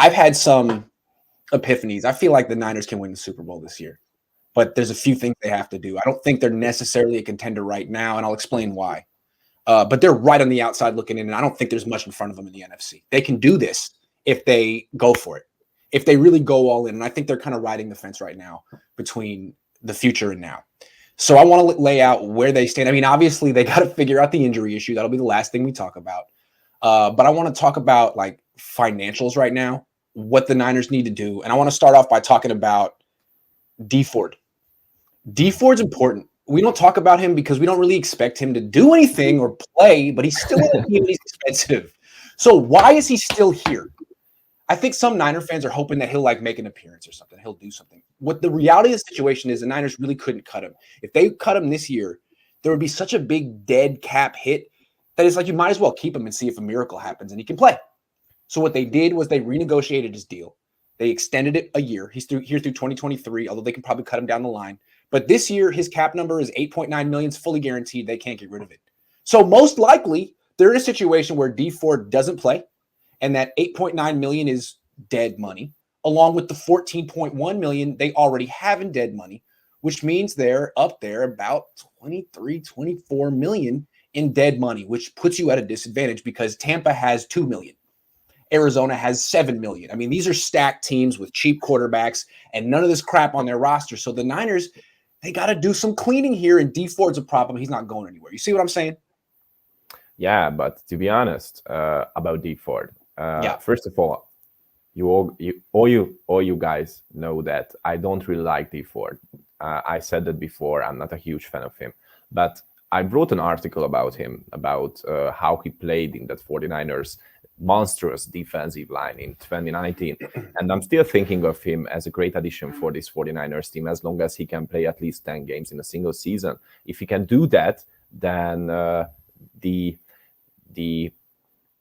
I've had some epiphanies. I feel like the Niners can win the Super Bowl this year, but there's a few things they have to do. I don't think they're necessarily a contender right now, and I'll explain why. But they're right on the outside looking in, and I don't think there's much in front of them in the NFC. They can do this if they go for it, if they really go all in. And I think they're kind of riding the fence right now between the future and now. So I want to lay out where they stand. I mean, obviously, they got to figure out the injury issue. That'll be the last thing we talk about. But I want to talk about like financials right now, what the Niners need to do. And I want to start off by talking about Dee Ford. Dee Ford's important. We don't talk about him because we don't really expect him to do anything or play, but he's still on the team and he's expensive. So why is he still here? I think some Niner fans are hoping that he'll like make an appearance or something. He'll do something. What the reality of the situation is, the Niners really couldn't cut him. If they cut him this year, there would be such a big dead cap hit that it's like you might as well keep him and see if a miracle happens and he can play. So what they did was they renegotiated his deal. They extended it a year. He's here through 2023, although they can probably cut him down the line. But this year, his cap number is $8.9 million. It's fully guaranteed. They can't get rid of it. So most likely, they're in a situation where Dee Ford doesn't play, and that $8.9 million is dead money, along with the $14.1 million they already have in dead money, which means they're up there about $23-24 million in dead money, which puts you at a disadvantage because Tampa has $2 million. Arizona has $7 million. I mean, these are stacked teams with cheap quarterbacks and none of this crap on their roster. So the Niners, they got to do some cleaning here, and Dee Ford's a problem. He's not going anywhere. You see what I'm saying? Yeah, but to be honest about Dee Ford, first of all, all you guys know that I don't really like Dee Ford. I said that before. I'm not a huge fan of him, but I wrote an article about him, about how he played in that 49ers monstrous defensive line in 2019. And I'm still thinking of him as a great addition for this 49ers team, as long as he can play at least 10 games in a single season. If he can do that, then the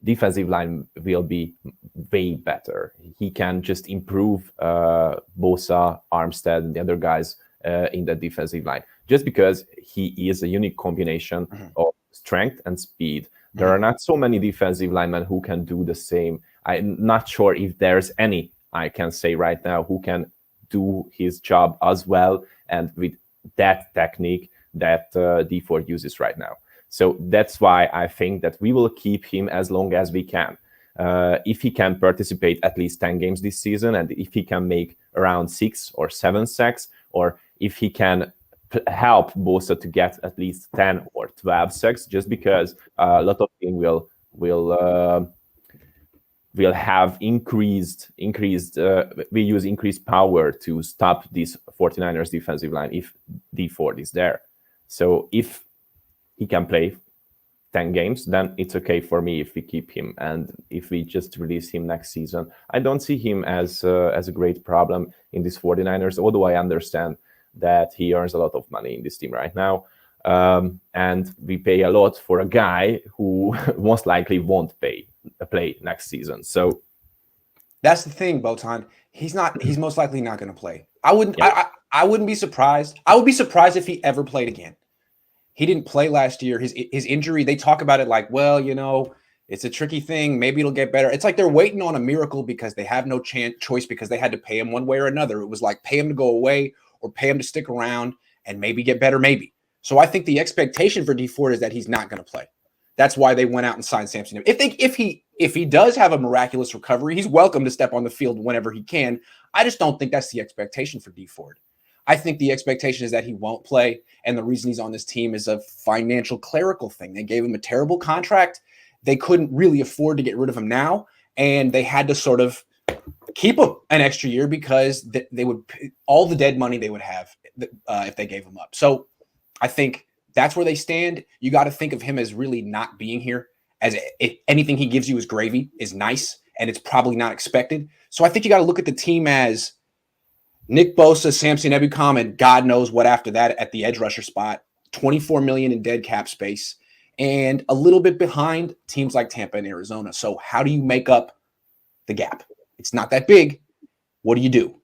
defensive line will be way better. He can just improve Bosa, Armstead, and the other guys in the defensive line, just because he is a unique combination of strength and speed. There are not so many defensive linemen who can do the same. I'm not sure if there's any, I can say right now, who can do his job as well and with that technique that Dee Ford uses right now. So that's why I think that we will keep him as long as we can. If he can participate at least 10 games this season, and if he can make around 6 or 7 sacks, or if he can help Bosa to get at least 10 or 12 sacks, just because a lot of them will have increased we use increased power to stop this 49ers defensive line if Dee Ford is there. So if he can play 10 games, then it's okay for me if we keep him. And if we just release him next season, I don't see him as a great problem in this 49ers, although I understand that he earns a lot of money in this team right now. And we pay a lot for a guy who most likely won't play next season. So that's the thing, Botond. He's most likely not going to play. I wouldn't be surprised. I would be surprised if he ever played again. He didn't play last year. His injury, they talk about it like, well, it's a tricky thing. Maybe it'll get better. It's like they're waiting on a miracle because they have no choice because they had to pay him one way or another. It was like pay him to go away or pay him to stick around and maybe get better, maybe. So I think the expectation for Dee Ford is that he's not going to play. That's why they went out and signed Samson. If he does have a miraculous recovery, he's welcome to step on the field whenever he can. I just don't think that's the expectation for Dee Ford. I think the expectation is that he won't play, and the reason he's on this team is a financial clerical thing. They gave him a terrible contract. They couldn't really afford to get rid of him now, and they had to sort of keep him an extra year because they would all the dead money they would have if they gave him up. So I think that's where they stand. You got to think of him as really not being here, as if anything he gives you is gravy, is nice, and it's probably not expected. So I think you got to look at the team as Nick Bosa, Samson Ebukam, and God knows what after that at the edge rusher spot, $24 million in dead cap space, and a little bit behind teams like Tampa and Arizona. So how do you make up the gap? It's not that big. What do you do?